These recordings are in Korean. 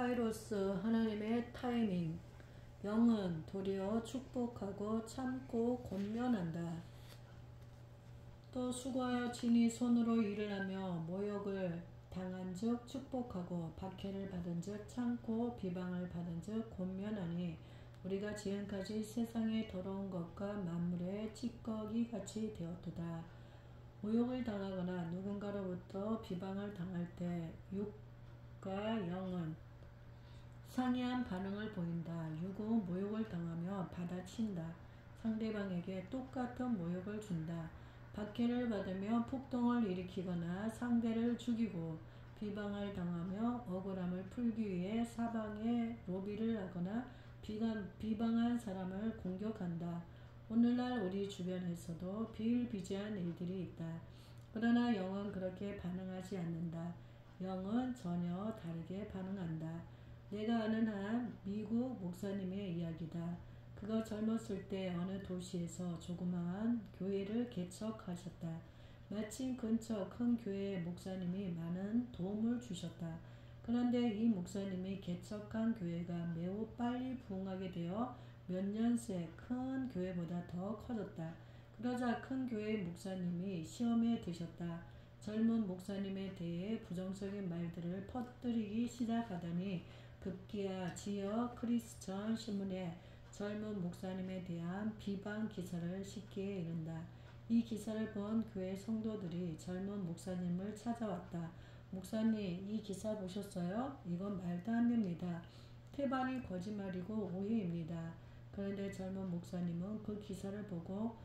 카이로스 하나님의 타이밍. 영은 도리어 축복하고 참고 권면한다. 또 수고하여 친히 손으로 일을 하며 모욕을 당한즉 축복하고 박해를 받은즉 참고 비방을 받은즉 권면하니 우리가 지금까지 세상의 더러운 것과 만물의 찌꺼기 같이 되었도다. 모욕을 당하거나 누군가로부터 비방을 당할 때 육과 영은 상이한 반응을 보인다. 육은 모욕을 당하며 받아친다. 상대방에게 똑같은 모욕을 준다. 박해를 받으며 폭동을 일으키거나 상대를 죽이고 비방을 당하며 억울함을 풀기 위해 사방에 로비를 하거나 비방한 사람을 공격한다. 오늘날 우리 주변에서도 비일비재한 일들이 있다. 그러나 영은 그렇게 반응하지 않는다. 영은 전혀 다르게 반응한다. 내가 아는 한 미국 목사님의 이야기다. 그가 젊었을 때 어느 도시에서 조그마한 교회를 개척하셨다. 마침 근처 큰 교회의 목사님이 많은 도움을 주셨다. 그런데 이 목사님이 개척한 교회가 매우 빨리 부흥하게 되어 몇 년 새 큰 교회보다 더 커졌다. 그러자 큰 교회의 목사님이 시험에 드셨다. 젊은 목사님에 대해 부정적인 말들을 퍼뜨리기 시작하더니 급기야 지역 크리스천 신문에 젊은 목사님에 대한 비방 기사를 싣기에 이른다. 이 기사를 본 교회 성도들이 젊은 목사님을 찾아왔다. 목사님, 이 기사 보셨어요? 이건 말도 안 됩니다. 태반이 거짓말이고 오해입니다. 그런데 젊은 목사님은 그 기사를 보고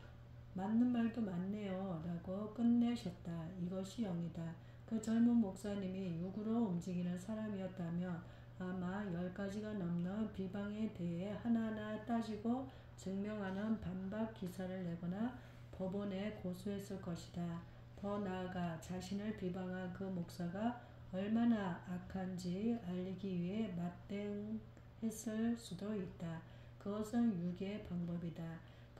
맞는 말도 맞네요 라고 끝내셨다. 이것이 영이다. 그 젊은 목사님이 육으로 움직이는 사람이었다면 아마 10가지가 넘는 비방에 대해 하나하나 따지고 증명하는 반박 기사를 내거나 법원에 고소했을 것이다. 더 나아가 자신을 비방한 그 목사가 얼마나 악한지 알리기 위해 맞대응했을 수도 있다. 그것은 육의 방법이다.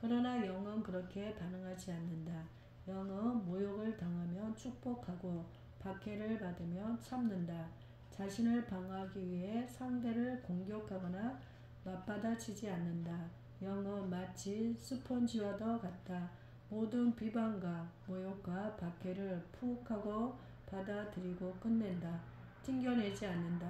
그러나 영은 그렇게 반응하지 않는다. 영은 모욕을 당하면 축복하고 박해를 받으면 참는다. 자신을 방어하기 위해 상대를 공격하거나 맞받아치지 않는다. 영은 마치 스폰지와도 같다. 모든 비방과 모욕과 박해를 푹 하고 받아들이고 끝낸다. 튕겨내지 않는다.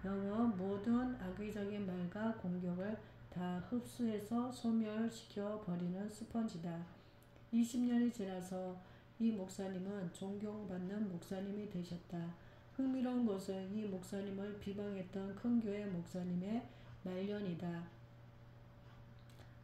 영은 모든 악의적인 말과 공격을 다 흡수해서 소멸시켜 버리는 스펀지다. 20년이 지나서 이 목사님은 존경받는 목사님이 되셨다. 흥미로운 것은 이 목사님을 비방했던 큰 교회 목사님의 말년이다.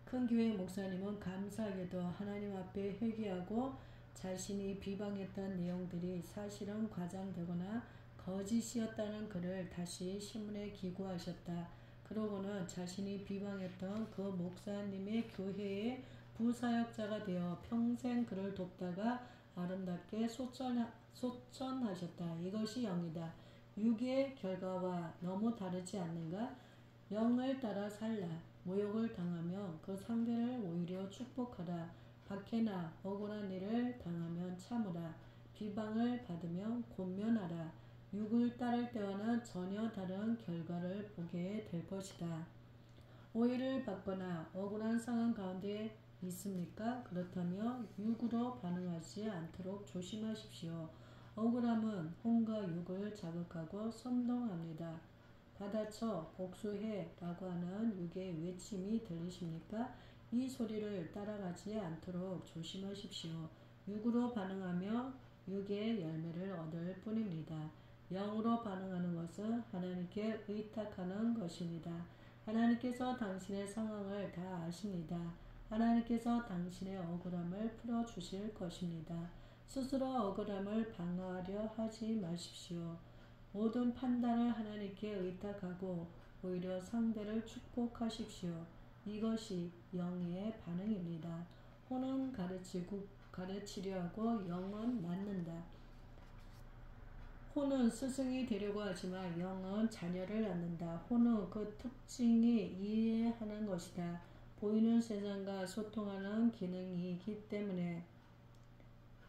큰 교회 목사님은 감사하게도 하나님 앞에 회개하고 자신이 비방했던 내용들이 사실은 과장되거나 거짓이었다는 글을 다시 신문에 기고하셨다. 그러고는 자신이 비방했던 그 목사님의 교회의 부사역자가 되어 평생 그를 돕다가 아름답게 소천하셨다. 이것이 영이다. 육의 결과와 너무 다르지 않는가? 영을 따라 살라. 모욕을 당하면 그 상대를 오히려 축복하라. 박해나 억울한 일을 당하면 참으라. 비방을 받으면 권면하라. 육을 따를 때와는 전혀 다른 결과를 보게 될 것이다. 오해를 받거나 억울한 상황 가운데 있습니까? 그렇다면 육으로 반응하지 않도록 조심하십시오. 억울함은 혼과 육을 자극하고 선동합니다. 받아쳐 복수해 라고 하는 육의 외침이 들리십니까? 이 소리를 따라가지 않도록 조심하십시오. 육으로 반응하며 육의 열매를 얻을 뿐입니다. 영으로 반응하는 것은 하나님께 의탁하는 것입니다. 하나님께서 당신의 상황을 다 아십니다. 하나님께서 당신의 억울함을 풀어주실 것입니다. 스스로 억울함을 방어하려 하지 마십시오. 모든 판단을 하나님께 의탁하고 오히려 상대를 축복하십시오. 이것이 영의 반응입니다. 혼은 가르치려 하고 영은 낳는다. 혼은 스승이 되려고 하지만 영은 자녀를 낳는다. 혼은 그 특징이 이해하는 것이다. 보이는 세상과 소통하는 기능이기 때문에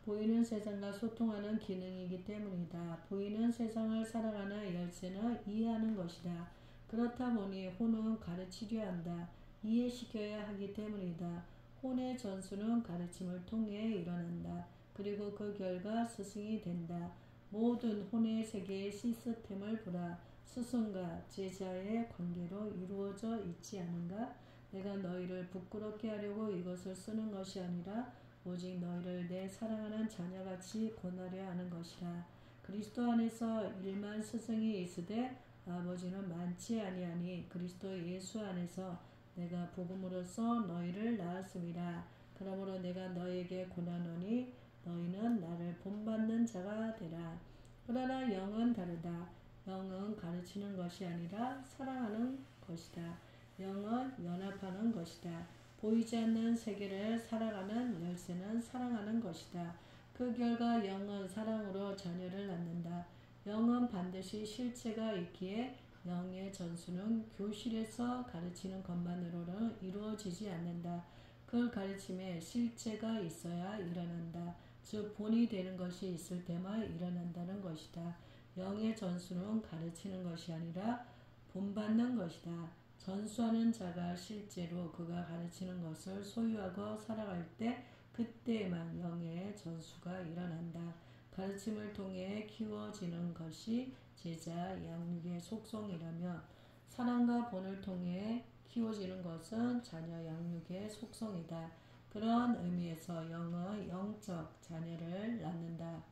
보이는 세상과 소통하는 기능이기 때문이다. 보이는 세상을 살아가는 열쇠는 이해하는 것이다. 그렇다 보니 혼은 가르치려 한다. 이해시켜야 하기 때문이다. 혼의 전수는 가르침을 통해 일어난다. 그리고 그 결과 스승이 된다. 모든 혼의 세계의 시스템을 보라. 스승과 제자의 관계로 이루어져 있지 않은가? 내가 너희를 부끄럽게 하려고 이것을 쓰는 것이 아니라 오직 너희를 내 사랑하는 자녀같이 권하려 하는 것이라. 그리스도 안에서 일만 스승이 있으되 아버지는 많지 아니하니 그리스도 예수 안에서 내가 복음으로써 너희를 낳았음이라. 그러므로 내가 너희에게 권하노니 너희는 나를 본받는 자가 되라. 그러나 영은 다르다. 영은 가르치는 것이 아니라 사랑하는 것이다. 영은 연합하는 것이다. 보이지 않는 세계를 살아가는 열쇠는 사랑하는 것이다. 그 결과 영은 사랑으로 자녀를 낳는다. 영은 반드시 실체가 있기에 영의 전수는 교실에서 가르치는 것만으로는 이루어지지 않는다. 그 가르침에 실체가 있어야 일어난다. 즉 본이 되는 것이 있을 때만 일어난다는 것이다. 영의 전수는 가르치는 것이 아니라 본받는 것이다. 전수하는 자가 실제로 그가 가르치는 것을 소유하고 살아갈 때 그때에만 영의 전수가 일어난다. 가르침을 통해 키워지는 것이 제자 양육의 속성이라면 사랑과 본을 통해 키워지는 것은 자녀 양육의 속성이다. 그런 의미에서 영은 영적 자녀를 낳는다.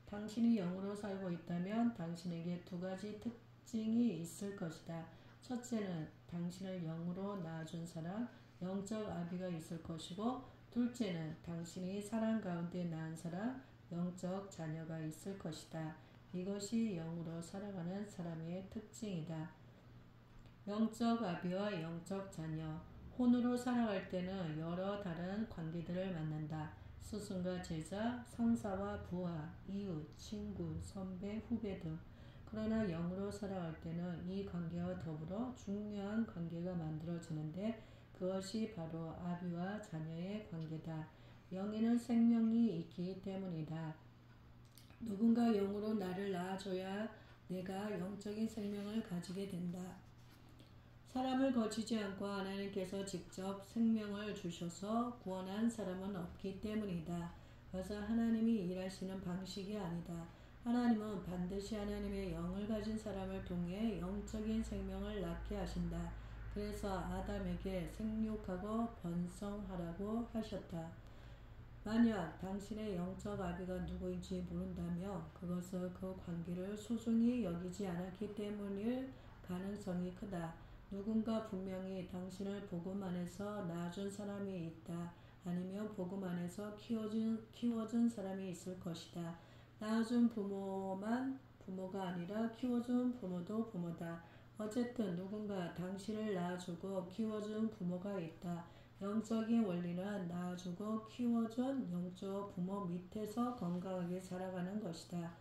당신이 영으로 살고 있다면 당신에게 두 가지 특징이 있을 것이다. 첫째는 당신을 영으로 낳아준 사람, 영적 아비가 있을 것이고, 둘째는 당신이 사랑 가운데 낳은 사람, 영적 자녀가 있을 것이다. 이것이 영으로 살아가는 사람의 특징이다. 영적 아비와 영적 자녀. 혼으로 살아갈 때는 여러 다른 관계들을 만난다. 스승과 제자, 상사와 부하, 이웃, 친구, 선배, 후배 등. 그러나 영으로 살아갈 때는 이 관계와 더불어 중요한 관계가 만들어지는데 그것이 바로 아비와 자녀의 관계다. 영에는 생명이 있기 때문이다. 누군가 영으로 나를 낳아줘야 내가 영적인 생명을 가지게 된다. 사람을 거치지 않고 하나님께서 직접 생명을 주셔서 구원한 사람은 없기 때문이다. 그래서 하나님이 일하시는 방식이 아니다. 하나님은 반드시 하나님의 영을 가진 사람을 통해 영적인 생명을 낳게 하신다. 그래서 아담에게 생육하고 번성하라고 하셨다. 만약 당신의 영적 아비가 누구인지 모른다면 그것은 그 관계를 소중히 여기지 않았기 때문일 가능성이 크다. 누군가 분명히 당신을 복음 안에서 낳아준 사람이 있다. 아니면 복음 안에서 키워준 사람이 있을 것이다. 낳아준 부모만 부모가 아니라 키워준 부모도 부모다. 어쨌든 누군가 당신을 낳아주고 키워준 부모가 있다. 영적인 원리는 낳아주고 키워준 영적 부모 밑에서 건강하게 살아가는 것이다.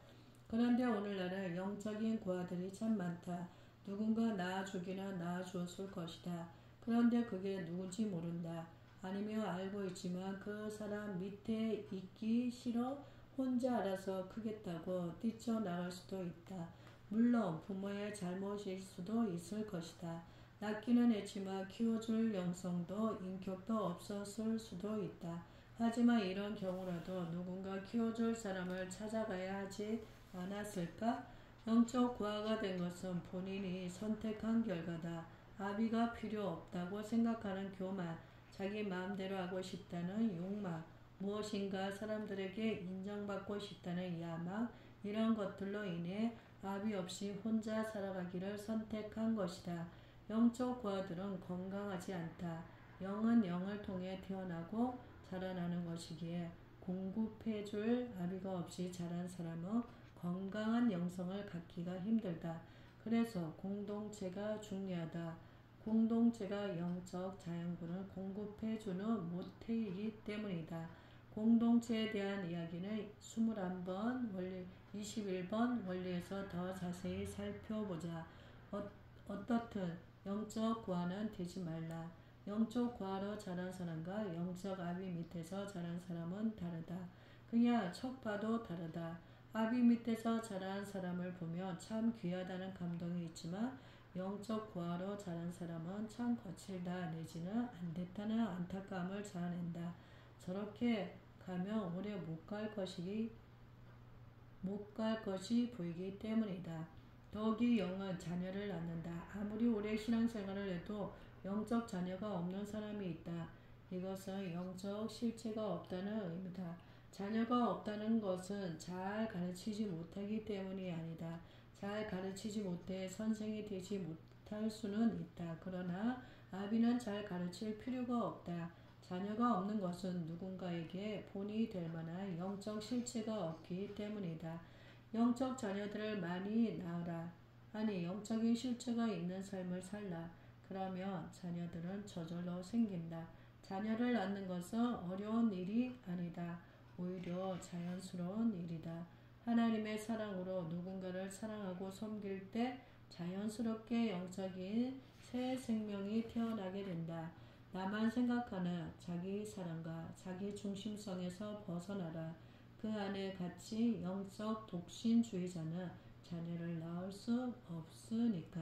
그런데 오늘날은 영적인 고아들이 참 많다. 누군가 낳아주기는 낳아주었을 것이다. 그런데 그게 누군지 모른다. 아니면 알고 있지만 그 사람 밑에 있기 싫어 혼자 알아서 크겠다고 뛰쳐나갈 수도 있다. 물론 부모의 잘못일 수도 있을 것이다. 낳기는 했지만 키워줄 영성도 인격도 없었을 수도 있다. 하지만 이런 경우라도 누군가 키워줄 사람을 찾아가야 하지 않았을까? 영적 고아가 된 것은 본인이 선택한 결과다. 아비가 필요 없다고 생각하는 교만, 자기 마음대로 하고 싶다는 욕망, 무엇인가 사람들에게 인정받고 싶다는 야망, 이런 것들로 인해 아비 없이 혼자 살아가기를 선택한 것이다. 영적 고아들은 건강하지 않다. 영은 영을 통해 태어나고 자라나는 것이기에 공급해줄 아비가 없이 자란 사람은 건강한 영성을 갖기가 힘들다. 그래서 공동체가 중요하다. 공동체가 영적 자양분을 공급해주는 모태이기 때문이다. 공동체에 대한 이야기는 21번 원리, 21번 원리에서 더 자세히 살펴보자. 어떻든 영적 고아는 되지 말라. 영적 고아로 자란 사람과 영적 아비 밑에서 자란 사람은 다르다. 그냥 척 봐도 다르다. 아비 밑에서 자란 사람을 보면 참 귀하다는 감동이 있지만 영적 고아로 자란 사람은 참 거칠다 내지는 안 됐다는 안타까움을 자아낸다. 저렇게 가면 오래 못 갈 것이 보이기 때문이다. 더욱이 영은 자녀를 낳는다. 아무리 오래 신앙생활을 해도 영적 자녀가 없는 사람이 있다. 이것은 영적 실체가 없다는 의미다. 자녀가 없다는 것은 잘 가르치지 못하기 때문이 아니다. 잘 가르치지 못해 선생이 되지 못할 수는 있다. 그러나 아비는 잘 가르칠 필요가 없다. 자녀가 없는 것은 누군가에게 본이 될 만한 영적 실체가 없기 때문이다. 영적 자녀들을 많이 낳으라. 아니, 영적인 실체가 있는 삶을 살라. 그러면 자녀들은 저절로 생긴다. 자녀를 낳는 것은 어려운 일이 아니다. 오히려 자연스러운 일이다. 하나님의 사랑으로 누군가를 사랑하고 섬길 때 자연스럽게 영적인 새 생명이 태어나게 된다. 나만 생각하는 자기 사랑과 자기 중심성에서 벗어나라. 그 안에 갇힌 영적 독신주의자는 자녀를 낳을 수 없으니까.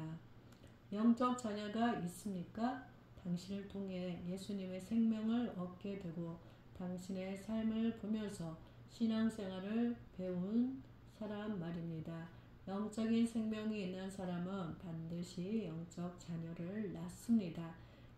영적 자녀가 있습니까? 당신을 통해 예수님의 생명을 얻게 되고 당신의 삶을 보면서 신앙생활을 배운 사람 말입니다. 영적인 생명이 있는 사람은 반드시 영적 자녀를 낳습니다.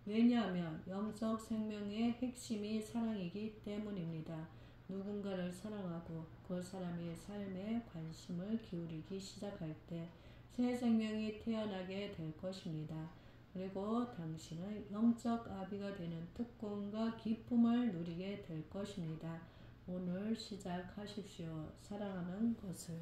왜냐하면 영적 생명의 핵심이 사랑이기 때문입니다. 누군가를 사랑하고 그 사람의 삶에 관심을 기울이기 시작할 때 새 생명이 태어나게 될 것입니다. 그리고 당신은 영적 아비가 되는 특권과 기쁨을 누리게 될 것입니다. 오늘 시작하십시오. 사랑하는 것을.